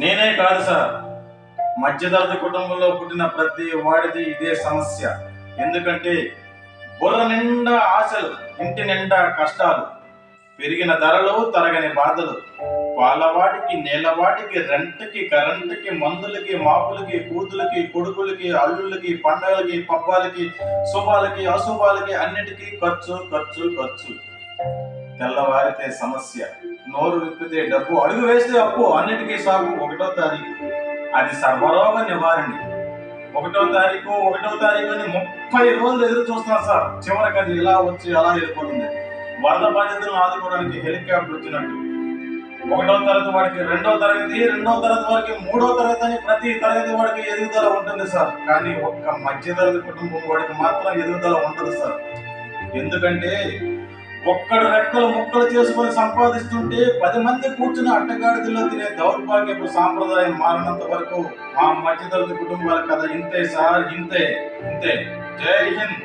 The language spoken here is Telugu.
నేనే కాదు సార్, మధ్యతరగతి కుటుంబంలో పుట్టిన ప్రతి వాడిది ఇదే సమస్య. ఎందుకంటే బుర్ర నిండా ఆశలు, ఇంటి నిండా కష్టాలు, పెరిగిన ధరలు, తరగని బాధలు, పాలవాటికి, నీళ్ళవాటికి, రెంట్కి, కరెంటుకి, మందులకి, మాపులకి, కూతులకి, కొడుకులకి, అల్లుళ్ళకి, పండగలకి, పబ్బాలకి, శుభాలకి, అశుభాలకి, అన్నిటికీ ఖర్చు ఖర్చు ఖర్చు. తెల్లవారితే సమస్య, నోరు విప్పితే డబ్బు, అడుగు వేస్తే అప్పు, అన్నిటికీ సాగు. 1వ తారీఖు అది సర్వరోగ నివారణ. 1వ తారీఖు అని 30 రోజులు ఎదురు చూస్తున్నాం సార్. చివరికి అది ఇలా వచ్చి అలా వెళ్ళిపోతుంది. వరద బాధితులను ఆదుకోవడానికి హెలికాప్టర్ వచ్చినట్టు 1వ తరగతి వాడికి 2వ తరగతి, 2వ తరగతి వాడికి 3వ తరగతి అని ప్రతి తరగతి వాడికి ఎదుగుదల ఉంటుంది సార్. కానీ ఒక్క మధ్యతరగతి కుటుంబం వాడికి మాత్రం ఎదుగుదల ఉండదు సార్. ఎందుకంటే ఒక్కడు రెక్కలు ముక్కలు చేసుకొని సంపాదిస్తుంటే 10 మంది కూర్చుని అట్టగాడిదలో తినే దౌర్భాగ్యపు సాంప్రదాయం మారినంత వరకు ఆ మధ్యతరగతి కుటుంబాల కథ ఇంతే సార్, ఇంతే ఇంతే. జై హింద్.